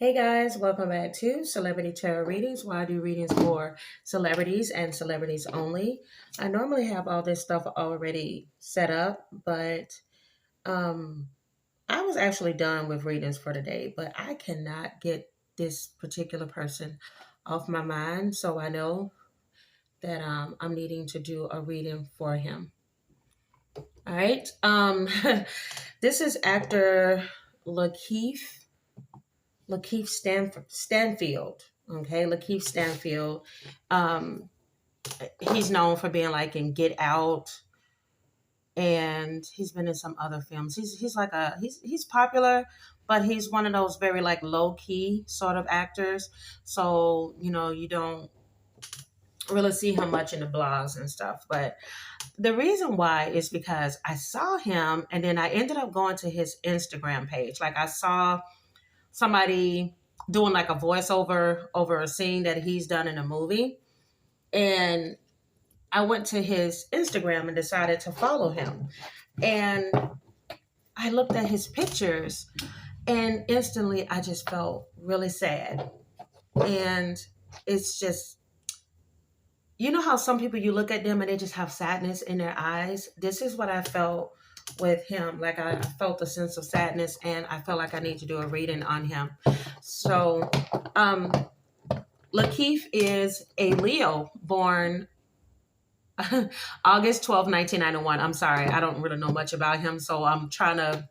Hey guys, welcome back to Celebrity Tarot Readings, where I do readings for celebrities and celebrities only. I normally have all this stuff already set up, but I was actually done with readings for today, but I cannot get this particular person off my mind, so I know that I'm needing to do a reading for him. All right. This is actor Lakeith Stanfield. Okay, Lakeith Stanfield. Um, he's known for being like in Get Out, and he's been in some other films. He's popular, but he's one of those very like low key sort of actors. So you don't really see him much in the blogs and stuff. But the reason why is because I saw him, and then I ended up going to his Instagram page. Like I saw somebody doing like a voiceover over a scene that he's done in a movie. And I went to his Instagram and decided to follow him. And I looked at his pictures and instantly I just felt really sad. And it's just, you know how some people you look at them and they just have sadness in their eyes? This is what I felt with him. Like I felt a sense of sadness and I felt like I need to do a reading on him. So Lakeith is a Leo born August 12th, 1991. I'm sorry, I don't really know much about him, so I'm trying to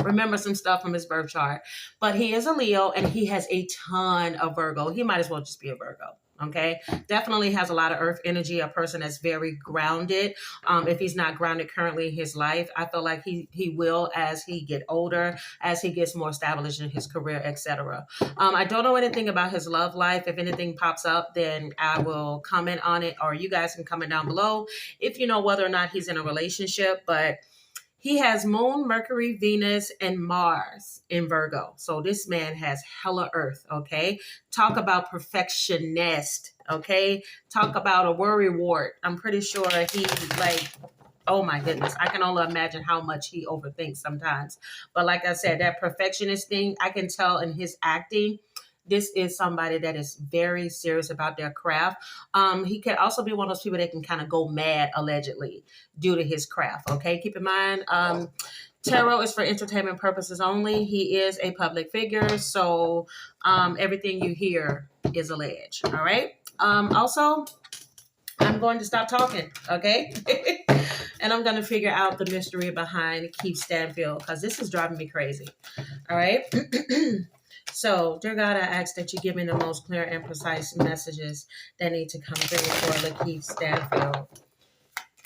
remember some stuff from his birth chart. But he is a Leo and he has a ton of Virgo. He might as well just be a Virgo. Okay, definitely has a lot of earth energy, a person that's very grounded. If he's not grounded currently in his life, I feel like he will as he get older, as he gets more established in his career, etc. I don't know anything about his love life. If anything pops up, then I will comment on it, or you guys can comment down below if you know whether or not he's in a relationship. But he has Moon, Mercury, Venus, and Mars in Virgo. So this man has hella earth, okay? Talk about perfectionist, okay? Talk about a worry wart. I'm pretty sure he oh my goodness, I can only imagine how much he overthinks sometimes. But like I said, that perfectionist thing, I can tell in his acting. This is somebody that is very serious about their craft. He could also be one of those people that can kind of go mad, allegedly, due to his craft. Okay, keep in mind, tarot is for entertainment purposes only. He is a public figure, so everything you hear is alleged. All right. Also, I'm going to stop talking. Okay. And I'm going to figure out the mystery behind Lakeith Stanfield because this is driving me crazy. All right. So, dear God, I ask that you give me the most clear and precise messages that need to come through for Lakeith Stanfield.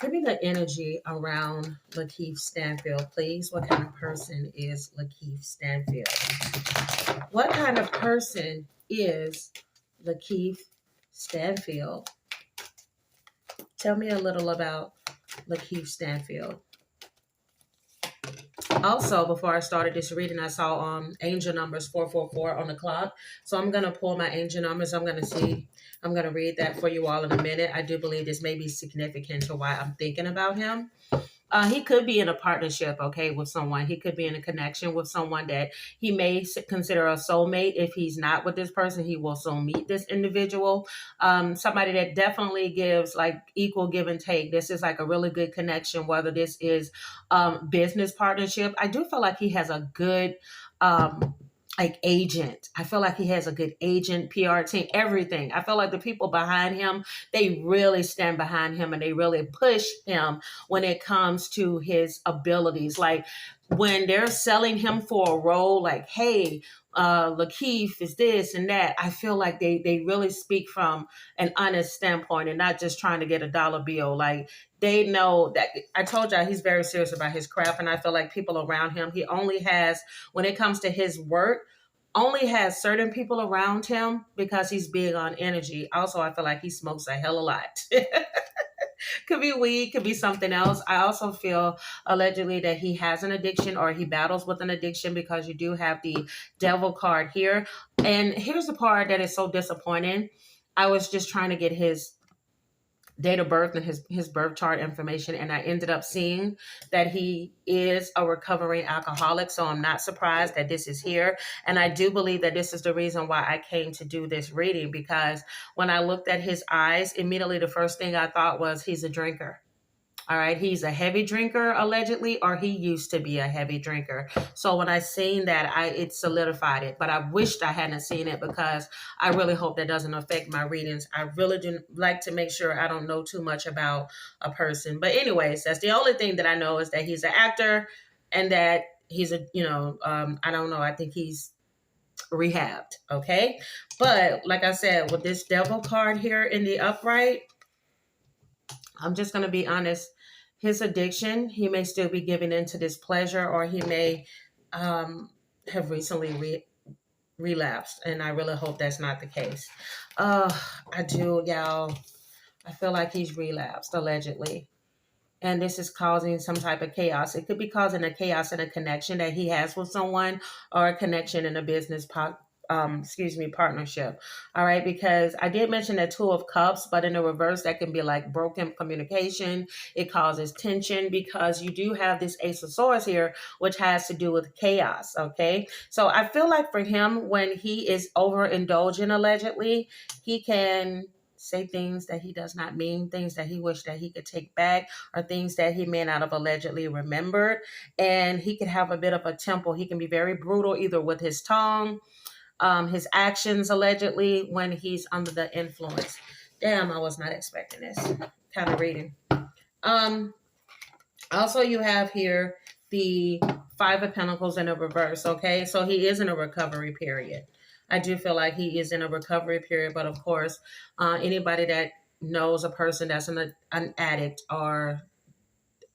Give me the energy around Lakeith Stanfield, please. What kind of person is Lakeith Stanfield? What kind of person is Lakeith Stanfield? Tell me a little about Lakeith Stanfield. Also, before I started this reading, I saw angel numbers 444 on the clock. So I'm going to pull my angel numbers. I'm going to read that for you all in a minute. I do believe this may be significant to why I'm thinking about him. He could be in a partnership, okay, with someone. He could be in a connection with someone that he may consider a soulmate. If he's not with this person, he will soon meet this individual. Somebody that definitely gives like equal give and take. This is like a really good connection, whether this is business partnership. I do feel like he has a good like agent. I feel like he has a good agent, PR team, everything. I feel like the people behind him, they really stand behind him and they really push him when it comes to his abilities. Like when they're selling him for a role, like, hey, Lakeith is this and that. I feel like they really speak from an honest standpoint and not just trying to get a dollar bill. Like they know that I told y'all he's very serious about his craft. And I feel like people around him, he only has, when it comes to his work, only has certain people around him because he's big on energy. Also, I feel like he smokes a hell of a lot. Could be weed, could be something else. I also feel allegedly that he has an addiction or he battles with an addiction because you do have the devil card here. And here's the part that is so disappointing. I was just trying to get his date of birth and his birth chart information, and I ended up seeing that he is a recovering alcoholic. So I'm not surprised that this is here. And I do believe that this is the reason why I came to do this reading, because when I looked at his eyes, immediately the first thing I thought was he's a drinker. All right, he's a heavy drinker allegedly, or he used to be a heavy drinker. So when I seen that, it solidified it. But I wished I hadn't seen it, because I really hope that doesn't affect my readings. I really do like to make sure I don't know too much about a person. But anyways, that's the only thing that I know, is that he's an actor, and that he's a, I don't know. I think he's rehabbed. Okay, but like I said, with this devil card here in the upright, I'm just going to be honest. His addiction, he may still be giving into this pleasure, or he may have recently relapsed. And I really hope that's not the case. I do, y'all. I feel like he's relapsed, allegedly. And this is causing some type of chaos. It could be causing a chaos in a connection that he has with someone, or a connection in a business partnership. All right, because I did mention that Two of Cups, but in the reverse, that can be like broken communication. It causes tension, because you do have this Ace of Swords here, which has to do with chaos. Okay, so I feel like for him, when he is overindulging, allegedly, he can say things that he does not mean, things that he wished that he could take back, or things that he may not have allegedly remembered. And he can have a bit of a temper. He can be very brutal, either with his tongue, his actions, allegedly, when he's under the influence. Damn, I was not expecting this kind of reading. Also, you have here the Five of Pentacles in a reverse. Okay, so he is in a recovery period. I do feel like he is in a recovery period, but of course, anybody that knows a person that's an addict, or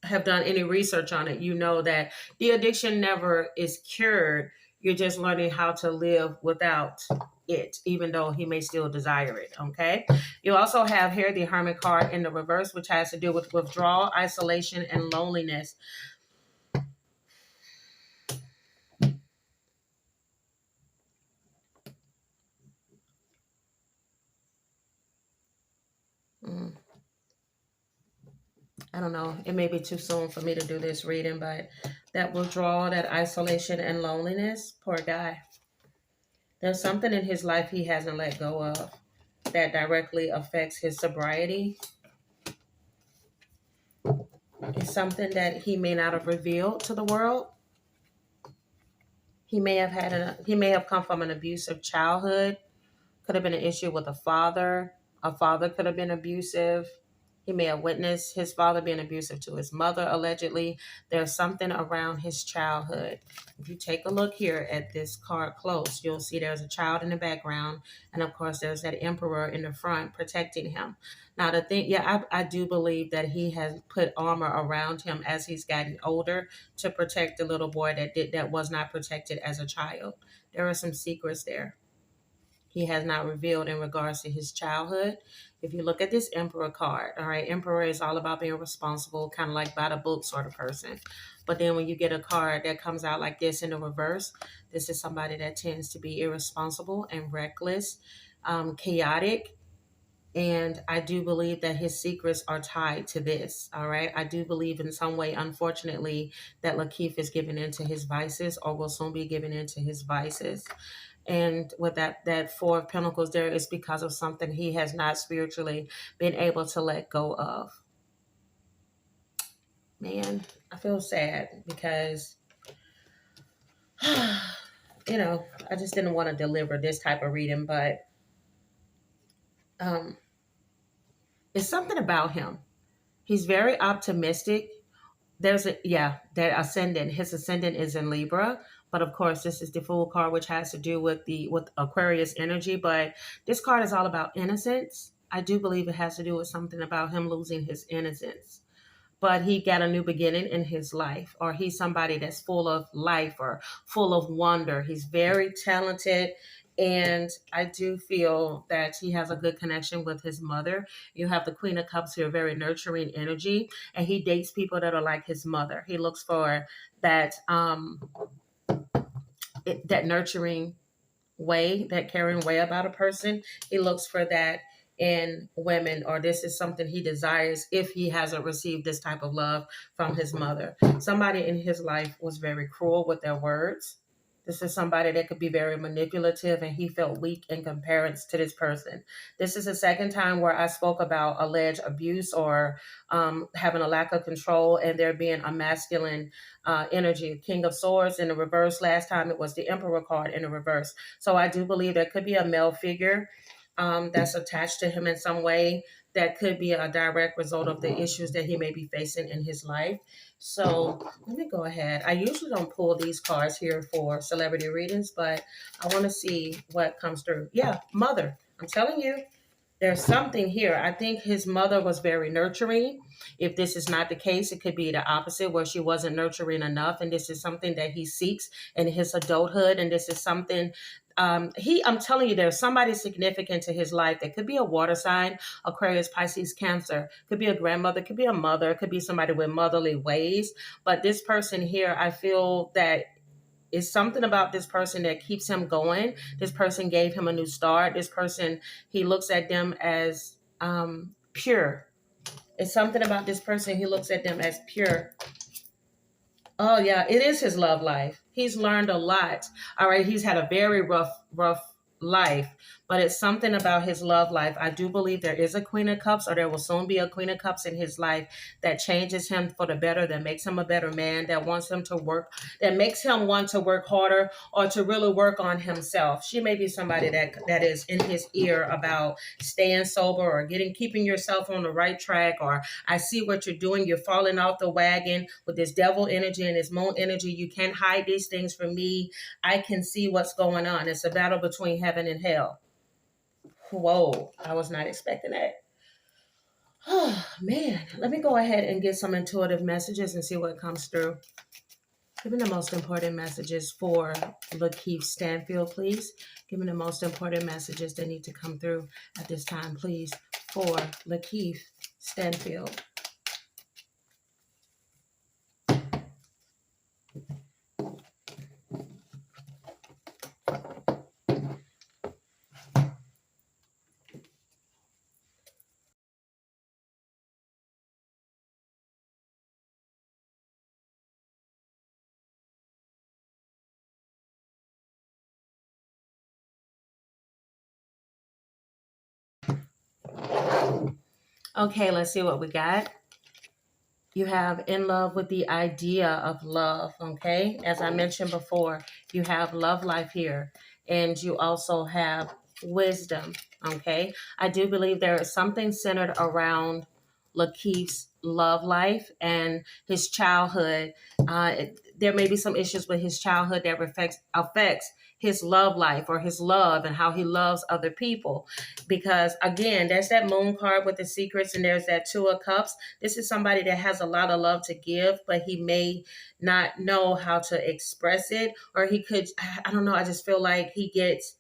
have done any research on it, you know that the addiction never is cured. You're just learning how to live without it, even though he may still desire it. Okay. You also have here the Hermit card in the reverse, which has to do with withdrawal, isolation, and loneliness. I don't know. It may be too soon for me to do this reading, but that withdrawal, that isolation and loneliness, poor guy. There's something in his life he hasn't let go of that directly affects his sobriety. It's something that he may not have revealed to the world. He may have come from an abusive childhood. Could have been an issue with a father. A father could have been abusive. He may have witnessed his father being abusive to his mother, allegedly. There's something around his childhood. If you take a look here at this card close, you'll see there's a child in the background. And of course, there's that emperor in the front protecting him. Now, the thing, I do believe that he has put armor around him as he's gotten older to protect the little boy that was not protected as a child. There are some secrets there he has not revealed in regards to his childhood. If you look at this Emperor card, all right, Emperor is all about being responsible, kind of like by the book sort of person. But then when you get a card that comes out like this in the reverse, this is somebody that tends to be irresponsible and reckless, chaotic. And I do believe that his secrets are tied to this. All right. I do believe in some way, unfortunately, that Lakeith is giving into his vices, or will soon be giving into his vices. And with that Four of Pentacles there, is because of something he has not spiritually been able to let go of. Man, I feel sad because, I just didn't want to deliver this type of reading, but it's something about him. He's very optimistic. That ascendant. His ascendant is in Libra. But of course, this is the Fool card, which has to do with Aquarius energy. But this card is all about innocence. I do believe it has to do with something about him losing his innocence. But he got a new beginning in his life, or he's somebody that's full of life or full of wonder. He's very talented. And I do feel that he has a good connection with his mother. You have the Queen of Cups here, very nurturing energy. And he dates people that are like his mother. He looks for that that nurturing way, that caring way about a person. He looks for that in women, or this is something he desires if he hasn't received this type of love from his mother. Somebody in his life was very cruel with their words. This is somebody that could be very manipulative, and he felt weak in comparison to this person. This is the second time where I spoke about alleged abuse or having a lack of control, and there being a masculine energy. King of Swords in the reverse. Last time it was the Emperor card in the reverse. So I do believe there could be a male figure that's attached to him in some way. That could be a direct result of the issues that he may be facing in his life. So let me go ahead. I usually don't pull these cards here for celebrity readings, but I want to see what comes through. Yeah, mother. I'm telling you, there's something here. I think his mother was very nurturing. If this is not the case, it could be the opposite, where she wasn't nurturing enough. And this is something that he seeks in his adulthood. And this is something I'm telling you, there's somebody significant to his life. That could be a water sign, Aquarius, Pisces, Cancer. Could be a grandmother, could be a mother, could be somebody with motherly ways. But this person here, I feel that it's something about this person that keeps him going. This person gave him a new start. This person, he looks at them as pure. It's something about this person. He looks at them as pure. Oh, yeah, it is his love life. He's learned a lot. All right, he's had a very rough life, but it's something about his love life. I do believe there is a Queen of Cups, or there will soon be a Queen of Cups in his life that changes him for the better, that makes him a better man, that wants him to work, that makes him want to work harder or to really work on himself. She may be somebody that is in his ear about staying sober or keeping yourself on the right track, or I see what you're doing. You're falling off the wagon with this devil energy and this moon energy. You can't hide these things from me. I can see what's going on. It's a battle between heaven and hell. Whoa, I was not expecting that. Oh, man. Let me go ahead and get some intuitive messages and see what comes through. Give me the most important messages for Lakeith Stanfield, please. Give me the most important messages that need to come through at this time, please, for Lakeith Stanfield. Okay, let's see what we got. You have in love with the idea of love, okay? As I mentioned before, you have love life here, and you also have wisdom, okay? I do believe there is something centered around Lakeith's love life and his childhood. There may be some issues with his childhood that affects his love life, or his love and how he loves other people. Because again, there's that moon card with the secrets, and there's that Two of Cups. This is somebody that has a lot of love to give, but he may not know how to express it, or he could, I don't know, I just feel like he gets,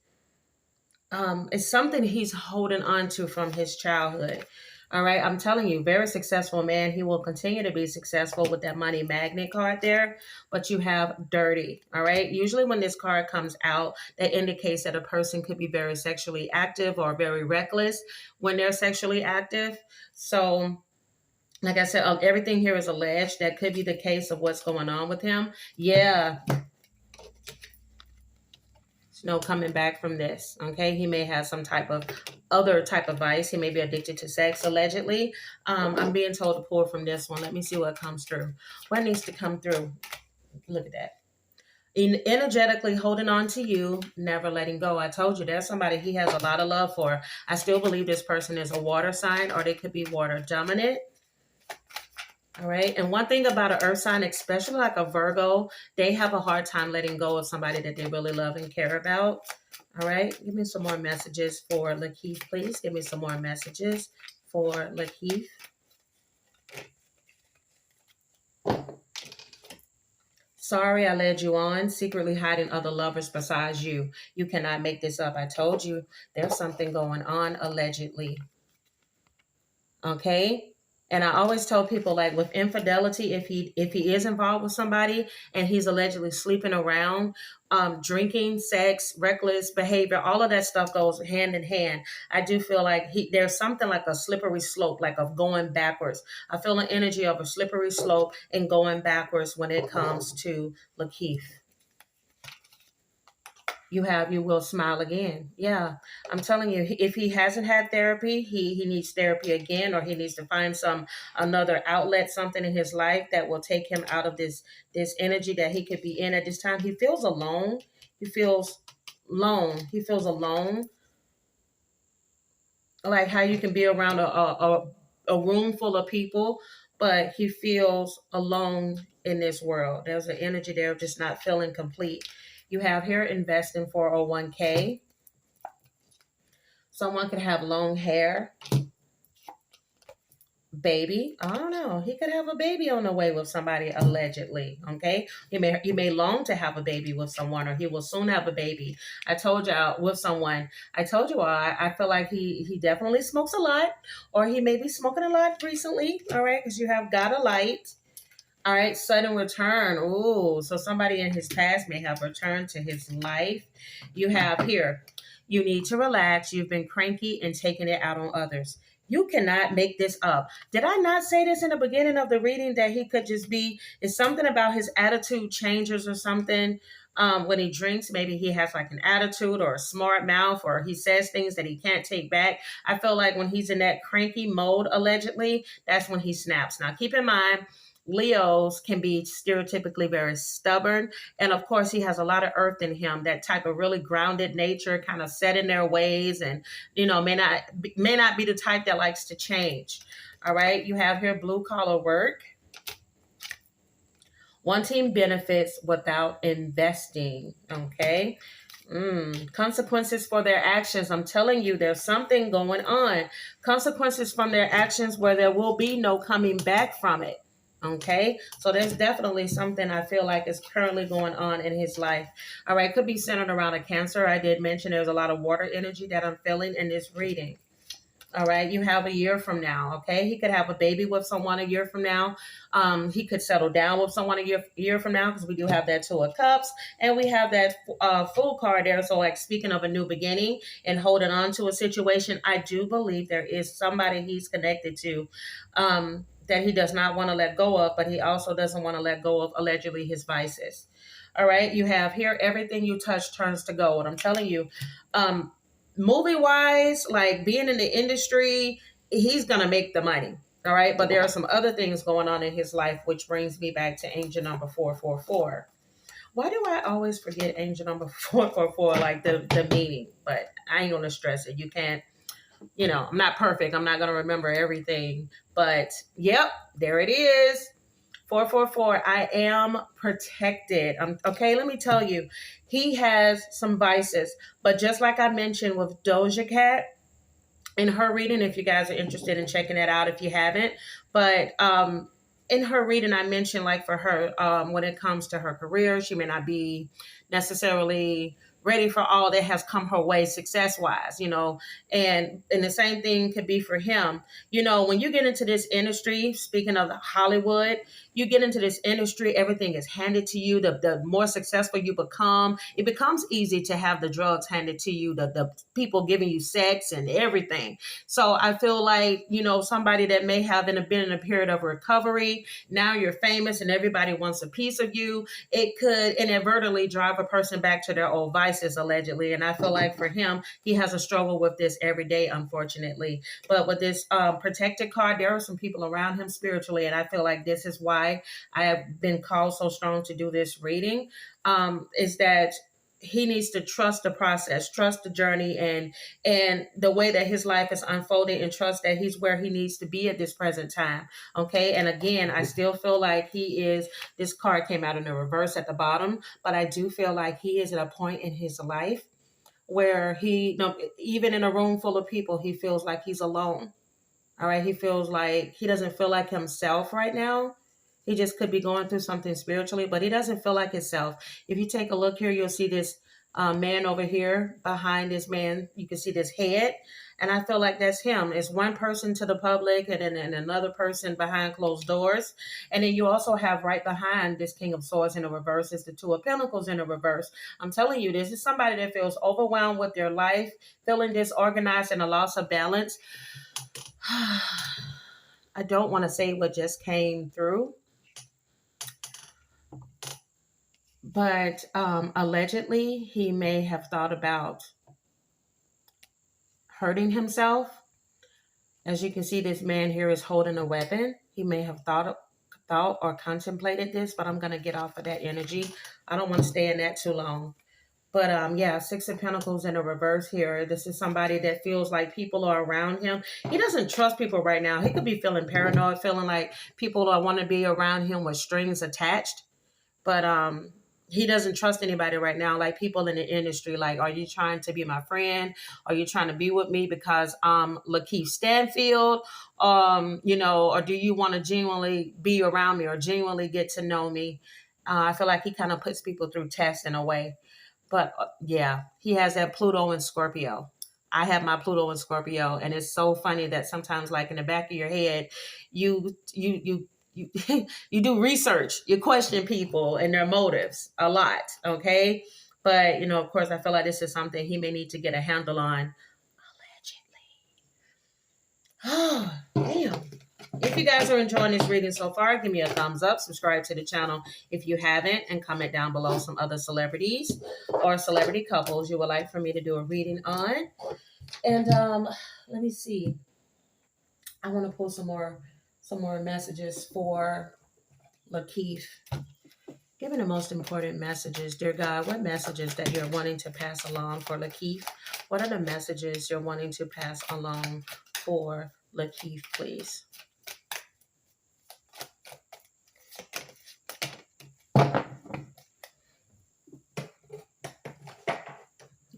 it's something he's holding on to from his childhood. All right, I'm telling you, very successful man. He will continue to be successful with that money magnet card there, but you have dirty. All right, usually when this card comes out, that indicates that a person could be very sexually active or very reckless when they're sexually active. So like I said, everything here is alleged. That could be the case of what's going on with him. Yeah. No coming back from this. Okay, he may have some type of other type of vice. He may be addicted to sex, allegedly. I'm being told to pull from this one. Let me see what comes through. What needs to come through? Look at that. Energetically holding on to you, never letting go. I told you there's somebody he has a lot of love for. I still believe this person is a water sign, or they could be water dominant. All right. And one thing about an earth sign, especially like a Virgo, they have a hard time letting go of somebody that they really love and care about. All right. Give me some more messages for Lakeith, please. Give me some more messages for Lakeith. Sorry, I led you on, secretly hiding other lovers besides you. You cannot make this up. I told you there's something going on, allegedly. Okay. And I always tell people, like, with infidelity, if he is involved with somebody and he's allegedly sleeping around, drinking, sex, reckless behavior, all of that stuff goes hand in hand. I do feel like there's something like a slippery slope, like of going backwards. I feel an energy of a slippery slope and going backwards when it comes to Lakeith. You will smile again. Yeah. I'm telling you, if he hasn't had therapy, he needs therapy again, or he needs to find another outlet, something in his life that will take him out of this energy that he could be in at this time. He feels alone. He feels alone. He feels alone. Like how you can be around a room full of people, but he feels alone in this world. There's an energy there of just not feeling complete. You have here invest in 401k. Someone could have long hair. Baby, I don't know. He could have a baby on the way with somebody, allegedly. Okay, you may long to have a baby with someone, or he will soon have a baby. I told y'all with someone. I told you all. I feel like he definitely smokes a lot, or he may be smoking a lot recently. All right, because you have got a light. All right, sudden return. Ooh, so somebody in his past may have returned to his life. You have here, you need to relax. You've been cranky and taking it out on others. You cannot make this up. Did I not say this in the beginning of the reading, that he could just be, it's something about his attitude changes or something? When he drinks, maybe he has like an attitude or a smart mouth, or he says things that he can't take back. I feel like when he's in that cranky mode, allegedly, that's when he snaps. Now, keep in mind, Leos can be stereotypically very stubborn. And of course, he has a lot of earth in him, that type of really grounded nature, kind of set in their ways, and, may not be the type that likes to change. All right. You have here blue collar work. Wanting benefits without investing. Okay. Consequences for their actions. I'm telling you, there's something going on. Consequences from their actions where there will be no coming back from it. Okay, so there's definitely something I feel like is currently going on in his life. All right, could be centered around a Cancer. I did mention there's a lot of water energy that I'm feeling in this reading. All right, you have a year from now. Okay, he could have a baby with someone a year from now. He could settle down with someone a year from now, because we do have that Two of Cups, and we have that Fool card there. So, like, speaking of a new beginning and holding on to a situation, I do believe there is somebody he's connected to that he does not want to let go of, but he also doesn't want to let go of, allegedly, his vices. All right, you have here, everything you touch turns to gold. I'm telling you, movie-wise, like being in the industry, he's going to make the money. All right, but there are some other things going on in his life, which brings me back to angel number 444. Why do I always forget angel number 444, like the meaning? But I ain't going to stress it. You can't. I'm not perfect. I'm not going to remember everything. But, yep, there it is. 444, I am protected. Okay, let me tell you, he has some vices. But just like I mentioned with Doja Cat in her reading, if you guys are interested in checking that out, if you haven't. But in her reading, I mentioned, like, for her, when it comes to her career, she may not be necessarily ready for all that has come her way success-wise, and the same thing could be for him. When you get into this industry, speaking of Hollywood, you get into this industry, everything is handed to you. The more successful you become, it becomes easy to have the drugs handed to you, the people giving you sex and everything. So I feel like, somebody that may have been in a period of recovery, now you're famous and everybody wants a piece of you. It could inadvertently drive a person back to their old vices, allegedly. And I feel like for him, he has a struggle with this every day, unfortunately. But with this protected card, there are some people around him spiritually. And I feel like this is why I have been called so strong to do this reading, is that he needs to trust the process, trust the journey, and the way that his life is unfolding, and trust that he's where he needs to be at this present time. Okay. And again, I still feel like this card came out in the reverse at the bottom, but I do feel like he is at a point in his life where even in a room full of people, he feels like he's alone. All right. He feels like he doesn't feel like himself right now. He just could be going through something spiritually, but he doesn't feel like himself. If you take a look here, you'll see this Man over here behind this man, you can see this head. And I feel like that's him. It's one person to the public and then another person behind closed doors. And then you also have right behind this King of Swords in the reverse is the Two of Pentacles in the reverse. I'm telling you, this is somebody that feels overwhelmed with their life, feeling disorganized and a loss of balance. I don't want to say what just came through. But allegedly, he may have thought about hurting himself. As you can see, this man here is holding a weapon. He may have thought or contemplated this, but I'm going to get off of that energy. I don't want to stay in that too long. But yeah, Six of Pentacles in the reverse here. This is somebody that feels like people are around him. He doesn't trust people right now. He could be feeling paranoid, feeling like people want to be around him with strings attached. But he doesn't trust anybody right now, like people in the industry. Like, are you trying to be my friend? Are you trying to be with me because I'm Lakeith Stanfield? You know, or do you want to genuinely be around me or genuinely get to know me? I feel like he kind of puts people through tests in a way. But yeah, he has that Pluto in Scorpio. I have my Pluto in Scorpio, and it's so funny that sometimes, like in the back of your head, you you do research, you question people and their motives a lot, okay? But, you know, of course, I feel like this is something he may need to get a handle on. Allegedly. Oh, damn. If you guys are enjoying this reading so far, give me a thumbs up, subscribe to the channel if you haven't, and comment down below some other celebrities or celebrity couples you would like for me to do a reading on. And let me see. I want to pull some more messages for Lakeith. Give me the most important messages, dear God. What messages that you're wanting to pass along for Lakeith? What are the messages you're wanting to pass along for Lakeith, please?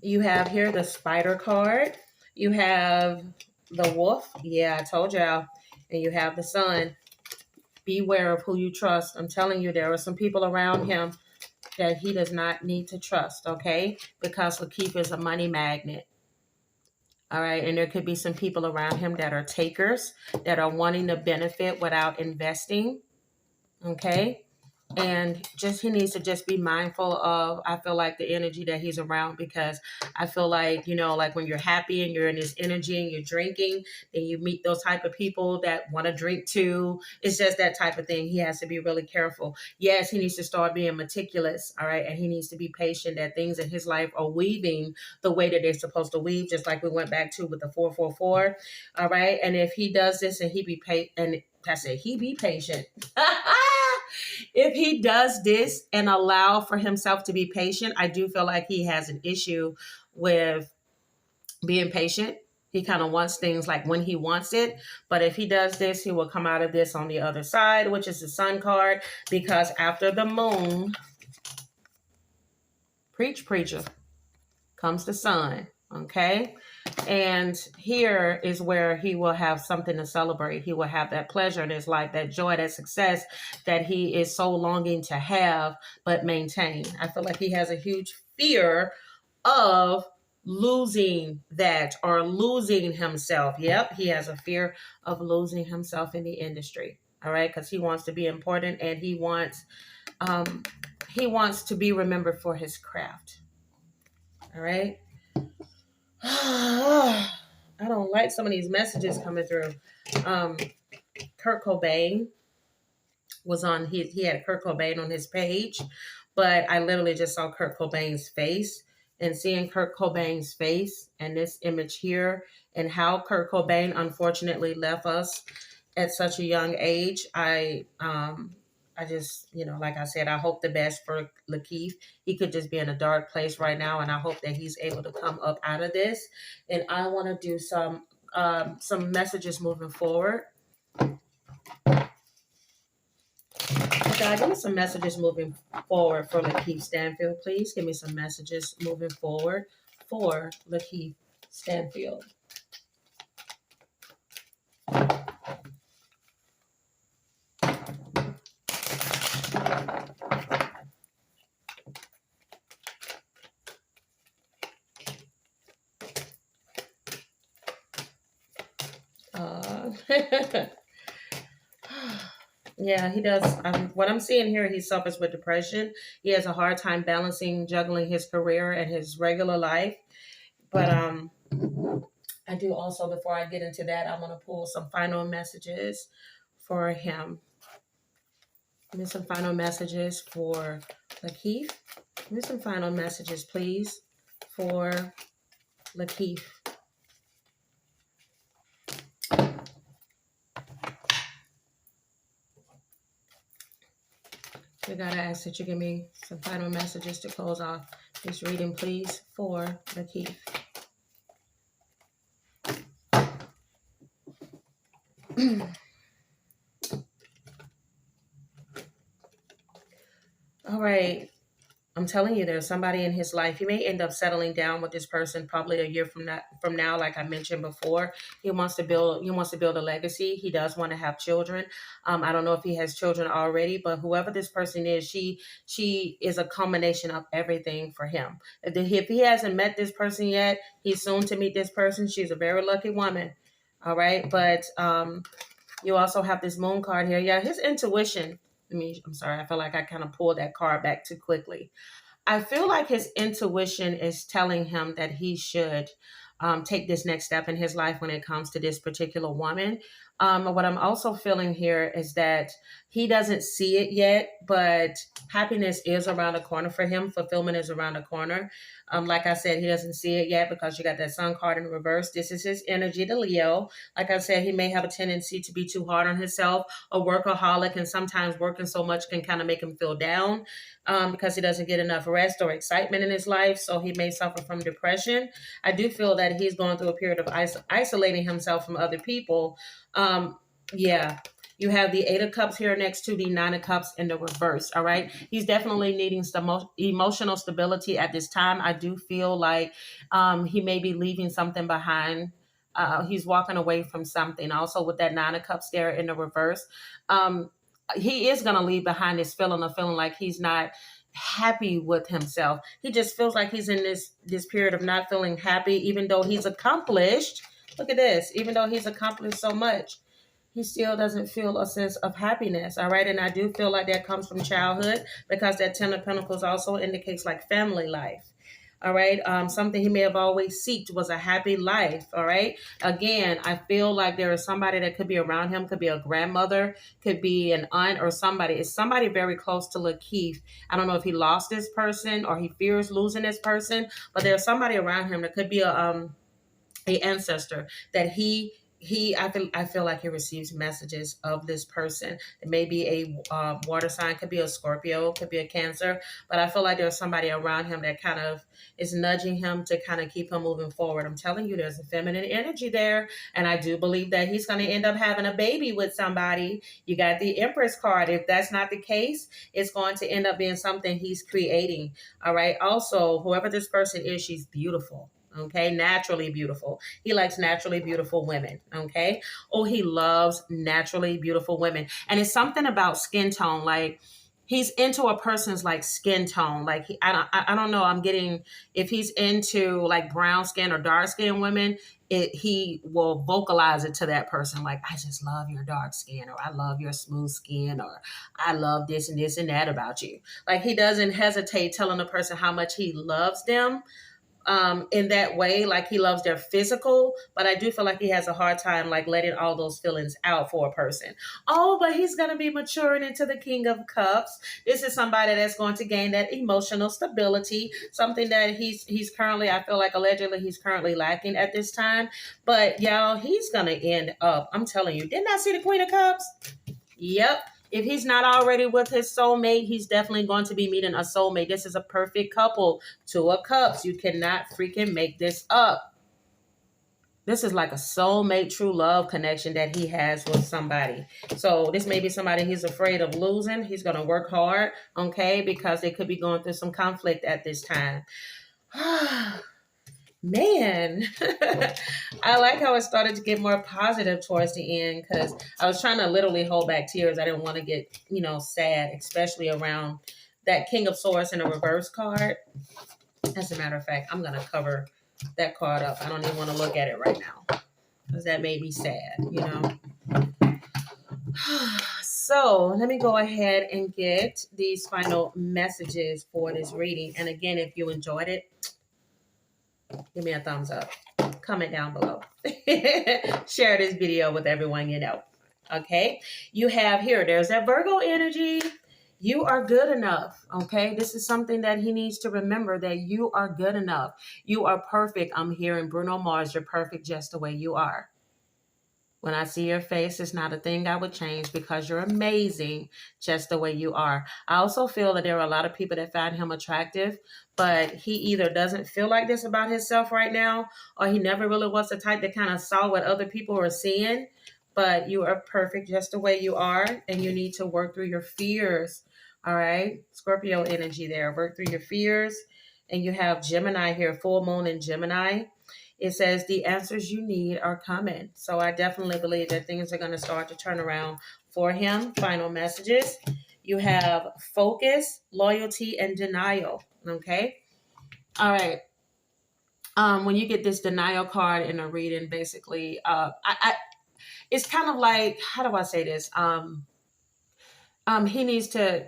You have here the Spider card. You have the Wolf. Yeah, I told y'all. And you have the Sun. Beware of who you trust. I'm telling you, there are some people around him that he does not need to trust, okay? Because Lakeith is a money magnet. All right, and there could be some people around him that are takers, that are wanting to benefit without investing, okay? And just he needs to just be mindful of, I feel like, the energy that he's around, because I feel like, you know, like when you're happy and you're in this energy and you're drinking, then you meet those type of people that want to drink too. It's just that type of thing. He has to be really careful. Yes, he needs to start being meticulous, all right? And he needs to be patient that things in his life are weaving the way that they're supposed to weave, just like we went back to with the 444, all right? And if he does this and he be patient, if he does this and allow for himself to be patient, I do feel like he has an issue with being patient. He kind of wants things like when he wants it. But if he does this, he will come out of this on the other side, which is the Sun card, because after the Moon, preacher, comes the Sun, okay? And here is where he will have something to celebrate. He will have that pleasure in his life, that joy, that success that he is so longing to have, but maintain. I feel like he has a huge fear of losing that or losing himself. Yep, he has a fear of losing himself in the industry. All right, because he wants to be important and he wants to be remembered for his craft. All right. I don't like some of these messages coming through. Kurt Cobain was on, he had Kurt Cobain on his page, but I literally just saw Kurt Cobain's face, and seeing Kurt Cobain's face and this image here and how Kurt Cobain unfortunately left us at such a young age. I just, you know, like I said, I hope the best for Lakeith. He could just be in a dark place right now, and I hope that he's able to come up out of this. And I want to do some messages moving forward. God, give me some messages moving forward for Lakeith Stanfield, please. Give me some messages moving forward for Lakeith Stanfield. Yeah, he does. What I'm seeing here, he suffers with depression. He has a hard time balancing, juggling his career and his regular life. But I do also, before I get into that, I want to pull some final messages for him. Give me some final messages for Lakeith. Give me some final messages, please, for Lakeith. We gotta ask that you give me some final messages to close off this reading, please, for Lakeith. All right. I'm telling you, there's somebody in his life. He may end up settling down with this person probably a year from now, like I mentioned before. He wants to build a legacy. He does want to have children. I don't know if he has children already, but whoever this person is, she is a combination of everything for him. If he hasn't met this person yet, he's soon to meet this person. She's a very lucky woman. All right. But you also have this moon card here. Yeah, his intuition. I'm sorry. I feel like I kind of pulled that card back too quickly. I feel like his intuition is telling him that he should take this next step in his life when it comes to this particular woman. What I'm also feeling here is that he doesn't see it yet, but happiness is around the corner for him. Fulfillment is around the corner. Like I said, he doesn't see it yet because you got that sun card in reverse. This is his energy to Leo. Like I said, he may have a tendency to be too hard on himself, a workaholic, and sometimes working so much can kind of make him feel down because he doesn't get enough rest or excitement in his life. So he may suffer from depression. I do feel that he's going through a period of isolating himself from other people. Yeah. You have the 8 of Cups here next to the 9 of Cups in the reverse, all right? He's definitely needing some emotional stability at this time. I do feel like he may be leaving something behind. He's walking away from something. Also, with that 9 of Cups there in the reverse, he is going to leave behind this feeling of feeling like he's not happy with himself. He just feels like he's in this period of not feeling happy, even though he's accomplished. Look at this. Even though he's accomplished so much, he still doesn't feel a sense of happiness. All right. And I do feel like that comes from childhood because that 10 of Pentacles also indicates like family life. All right. Something he may have always sought was a happy life. All right. Again, I feel like there is somebody that could be around him, could be a grandmother, could be an aunt or somebody. It's somebody very close to Lakeith. I don't know if he lost this person or he fears losing this person, but there's somebody around him that could be a ancestor that I feel like he receives messages of this person. It may be a water sign, could be a Scorpio, could be a Cancer, but I feel like there's somebody around him that kind of is nudging him to kind of keep him moving forward. I'm telling you, there's a feminine energy there, and I do believe that he's going to end up having a baby with somebody. You got the Empress card. If that's not the case, it's going to end up being something he's creating. All right. Also, whoever this person is, she's beautiful. Okay, naturally beautiful. He likes naturally beautiful women. Okay. Oh, he loves naturally beautiful women. And it's something about skin tone. Like he's into a person's like skin tone. Like I don't know. I'm getting, if he's into like brown skin or dark skin women, he will vocalize it to that person. Like, I just love your dark skin, or I love your smooth skin, or I love this and this and that about you. Like he doesn't hesitate telling a person how much he loves them. In that way, like he loves their physical, but I do feel like he has a hard time like letting all those feelings out for a person. Oh, but he's going to be maturing into the King of Cups. This is somebody that's going to gain that emotional stability, something that he's currently, I feel like allegedly he's currently lacking at this time. But y'all, he's going to end up, I'm telling you, didn't I see the Queen of Cups? Yep. If he's not already with his soulmate, he's definitely going to be meeting a soulmate. This is a perfect couple. 2 of Cups. You cannot freaking make this up. This is like a soulmate, true love connection that he has with somebody. So this may be somebody he's afraid of losing. He's going to work hard, okay, because they could be going through some conflict at this time. Man, I like how it started to get more positive towards the end, because I was trying to literally hold back tears. I didn't want to get, sad, especially around that King of Swords in a reverse card. As a matter of fact, I'm going to cover that card up. I don't even want to look at it right now. because that made me sad, you know. So let me go ahead and get these final messages for this reading. And again, if you enjoyed it, give me a thumbs up. Comment down below. Share this video with everyone you know. Okay. You have here, there's that Virgo energy. You are good enough. Okay. This is something that he needs to remember, that you are good enough. You are perfect. I'm hearing Bruno Mars. You're perfect just the way you are. When I see your face, it's not a thing I would change, because you're amazing just the way you are. I also feel that there are a lot of people that find him attractive, but he either doesn't feel like this about himself right now, or he never really was the type that kind of saw what other people were seeing. But you are perfect just the way you are, and you need to work through your fears. All right? Scorpio energy there. Work through your fears. And you have Gemini here, full moon in Gemini. It says the answers you need are coming. So I definitely believe that things are going to start to turn around for him. Final messages. You have focus, loyalty, and denial. Okay. All right. When you get this denial card in a reading, basically, it's kind of like, how do I say this? He needs to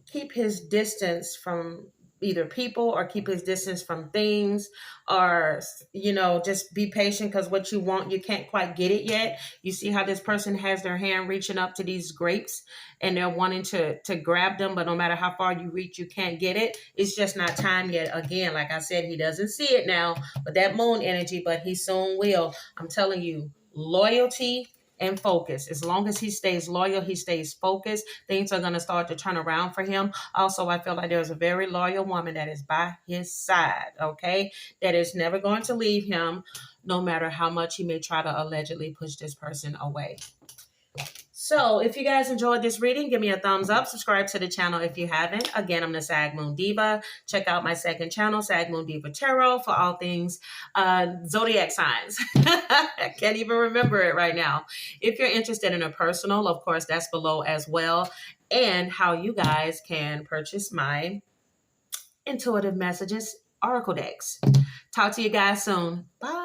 keep his distance from either people, or keep his distance from things, or, you know, just be patient, because what you want, you can't quite get it yet. You see how this person has their hand reaching up to these grapes, and they're wanting to grab them, but no matter how far you reach, you can't get it. It's just not time yet. Again, like I said, he doesn't see it now with that moon energy, but he soon will. I'm telling you, loyalty and focus. As long as he stays loyal, he stays focused, things are going to start to turn around for him. Also, I feel like there's a very loyal woman that is by his side, okay, that is never going to leave him, no matter how much he may try to allegedly push this person away. So if you guys enjoyed this reading, give me a thumbs up. Subscribe to the channel if you haven't. Again, I'm the Sag Moon Diva. Check out my second channel, Sag Moon Diva Tarot, for all things zodiac signs. I can't even remember it right now. If you're interested in a personal, of course, that's below as well. And how you guys can purchase my Intuitive Messages Oracle decks. Talk to you guys soon. Bye.